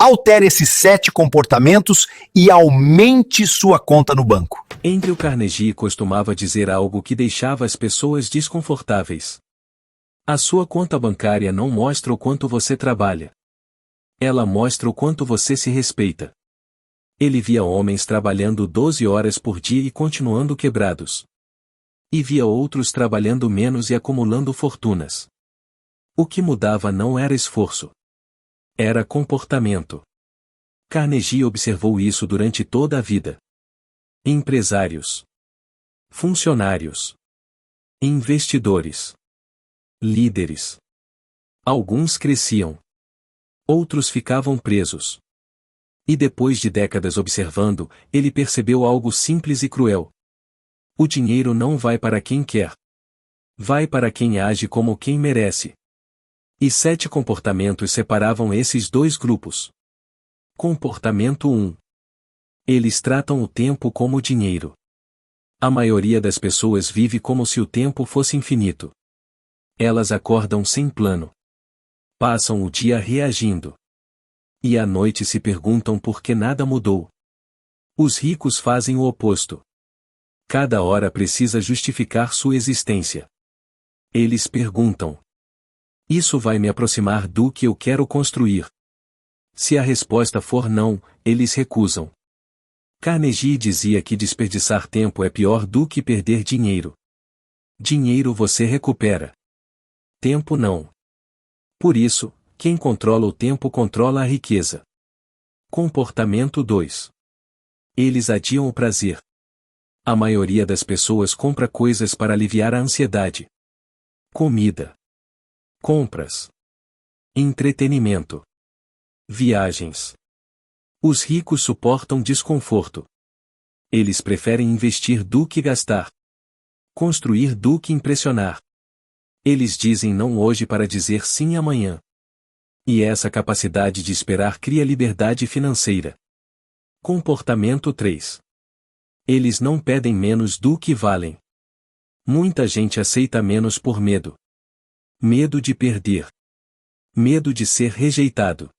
Altere esses 7 comportamentos e aumente sua conta no banco. Andrew Carnegie costumava dizer algo que deixava as pessoas desconfortáveis. A sua conta bancária não mostra o quanto você trabalha. Ela mostra o quanto você se respeita. Ele via homens trabalhando 12 horas por dia e continuando quebrados. E via outros trabalhando menos e acumulando fortunas. O que mudava não era esforço. Era comportamento. Carnegie observou isso durante toda a vida. Empresários, funcionários, investidores, líderes. Alguns cresciam. Outros ficavam presos. E depois de décadas observando, ele percebeu algo simples e cruel. O dinheiro não vai para quem quer. Vai para quem age como quem merece. E 7 comportamentos separavam esses 2 grupos. Comportamento 1. Eles tratam o tempo como dinheiro. A maioria das pessoas vive como se o tempo fosse infinito. Elas acordam sem plano. Passam o dia reagindo. E à noite se perguntam por que nada mudou. Os ricos fazem o oposto. Cada hora precisa justificar sua existência. Eles perguntam: isso vai me aproximar do que eu quero construir? Se a resposta for não, eles recusam. Carnegie dizia que desperdiçar tempo é pior do que perder dinheiro. Dinheiro você recupera. Tempo não. Por isso, quem controla o tempo controla a riqueza. Comportamento 2. Eles adiam o prazer. A maioria das pessoas compra coisas para aliviar a ansiedade. Comida. Compras. Entretenimento. Viagens. Os ricos suportam desconforto. Eles preferem investir do que gastar. Construir do que impressionar. Eles dizem não hoje para dizer sim amanhã. E essa capacidade de esperar cria liberdade financeira. Comportamento 3. Eles não pedem menos do que valem. Muita gente aceita menos por medo. Medo de perder. Medo de ser rejeitado.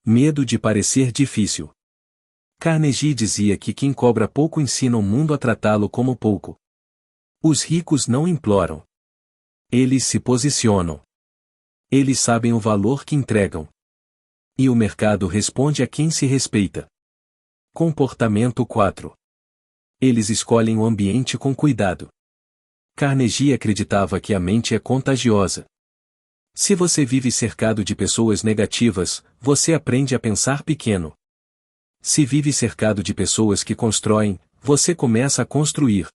Medo de parecer difícil. Carnegie dizia que quem cobra pouco ensina o mundo a tratá-lo como pouco. Os ricos não imploram. Eles se posicionam. Eles sabem o valor que entregam. E o mercado responde a quem se respeita. Comportamento 4. Eles escolhem o ambiente com cuidado. Carnegie acreditava que a mente é contagiosa. Se você vive cercado de pessoas negativas, você aprende a pensar pequeno. Se vive cercado de pessoas que constroem, você começa a construir.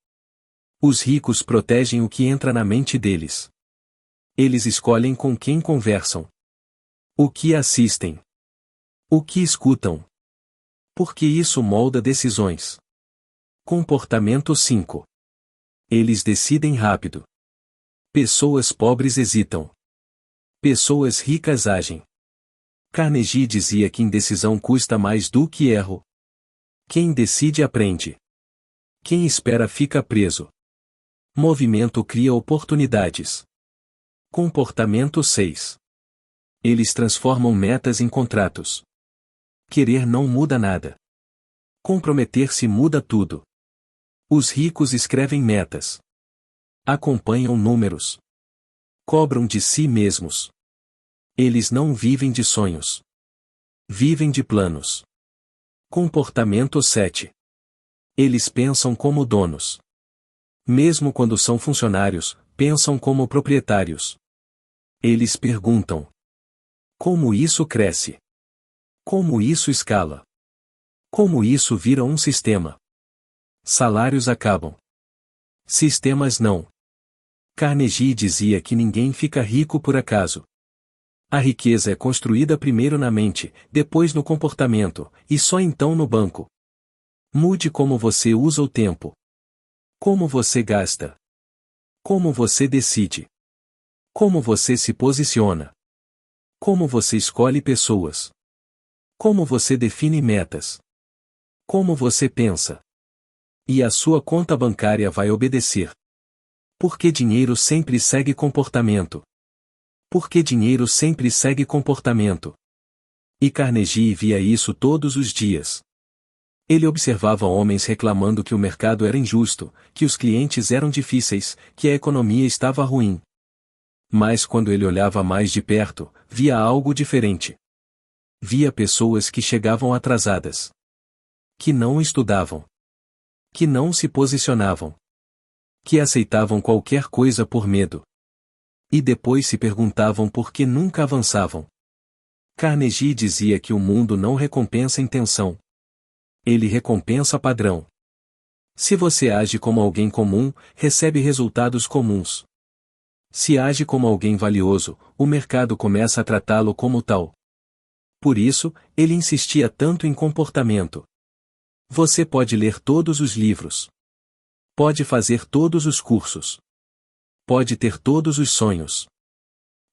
Os ricos protegem o que entra na mente deles. Eles escolhem com quem conversam. O que assistem. O que escutam. Porque isso molda decisões. Comportamento 5. Eles decidem rápido. Pessoas pobres hesitam. Pessoas ricas agem. Carnegie dizia que indecisão custa mais do que erro. Quem decide aprende. Quem espera fica preso. Movimento cria oportunidades. Comportamento 6. Eles transformam metas em contratos. Querer não muda nada. Comprometer-se muda tudo. Os ricos escrevem metas. Acompanham números. Cobram de si mesmos. Eles não vivem de sonhos. Vivem de planos. Comportamento 7. Eles pensam como donos. Mesmo quando são funcionários, pensam como proprietários. Eles perguntam: como isso cresce? Como isso escala? Como isso vira um sistema? Salários acabam. Sistemas não. Carnegie dizia que ninguém fica rico por acaso. A riqueza é construída primeiro na mente, depois no comportamento, e só então no banco. Mude como você usa o tempo. Como você gasta. Como você decide. Como você se posiciona. Como você escolhe pessoas. Como você define metas. Como você pensa. E a sua conta bancária vai obedecer. Porque dinheiro sempre segue comportamento. Porque dinheiro sempre segue comportamento. E Carnegie via isso todos os dias. Ele observava homens reclamando que o mercado era injusto, que os clientes eram difíceis, que a economia estava ruim. Mas quando ele olhava mais de perto, via algo diferente. Via pessoas que chegavam atrasadas. Que não estudavam. Que não se posicionavam. Que aceitavam qualquer coisa por medo. E depois se perguntavam por que nunca avançavam. Carnegie dizia que o mundo não recompensa intenção. Ele recompensa padrão. Se você age como alguém comum, recebe resultados comuns. Se age como alguém valioso, o mercado começa a tratá-lo como tal. Por isso, ele insistia tanto em comportamento. Você pode ler todos os livros. Pode fazer todos os cursos. Pode ter todos os sonhos.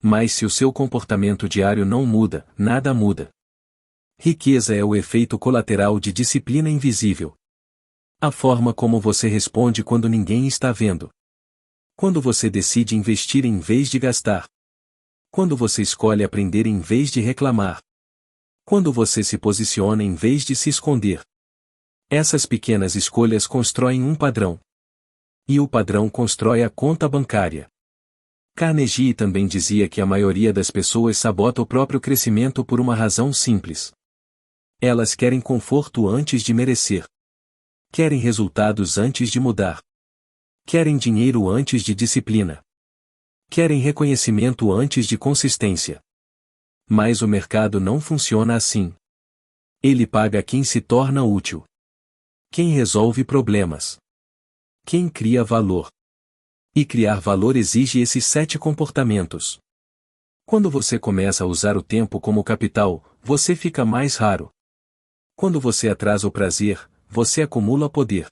Mas se o seu comportamento diário não muda, nada muda. Riqueza é o efeito colateral de disciplina invisível. A forma como você responde quando ninguém está vendo. Quando você decide investir em vez de gastar. Quando você escolhe aprender em vez de reclamar. Quando você se posiciona em vez de se esconder. Essas pequenas escolhas constroem um padrão. E o padrão constrói a conta bancária. Carnegie também dizia que a maioria das pessoas sabota o próprio crescimento por uma razão simples. Elas querem conforto antes de merecer. Querem resultados antes de mudar. Querem dinheiro antes de disciplina. Querem reconhecimento antes de consistência. Mas o mercado não funciona assim. Ele paga quem se torna útil. Quem resolve problemas. Quem cria valor. E criar valor exige esses 7 comportamentos. Quando você começa a usar o tempo como capital, você fica mais raro. Quando você atrasa o prazer, você acumula poder.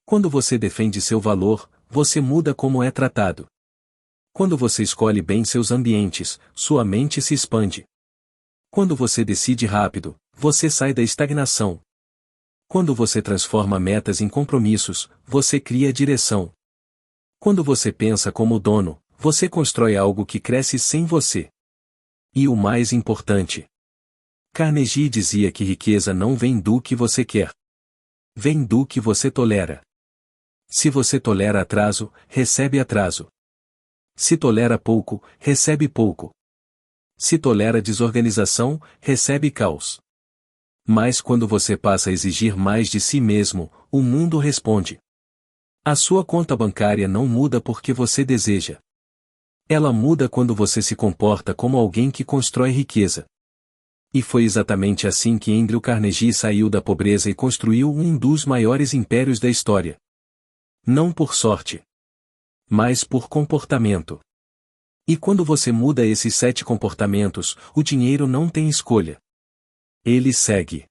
Quando você defende seu valor, você muda como é tratado. Quando você escolhe bem seus ambientes, sua mente se expande. Quando você decide rápido, você sai da estagnação. Quando você transforma metas em compromissos, você cria direção. Quando você pensa como dono, você constrói algo que cresce sem você. E o mais importante. Carnegie dizia que riqueza não vem do que você quer. Vem do que você tolera. Se você tolera atraso, recebe atraso. Se tolera pouco, recebe pouco. Se tolera desorganização, recebe caos. Mas quando você passa a exigir mais de si mesmo, o mundo responde. A sua conta bancária não muda porque você deseja. Ela muda quando você se comporta como alguém que constrói riqueza. E foi exatamente assim que Andrew Carnegie saiu da pobreza e construiu um dos maiores impérios da história. Não por sorte, mas por comportamento. E quando você muda esses 7 comportamentos, o dinheiro não tem escolha. Ele segue.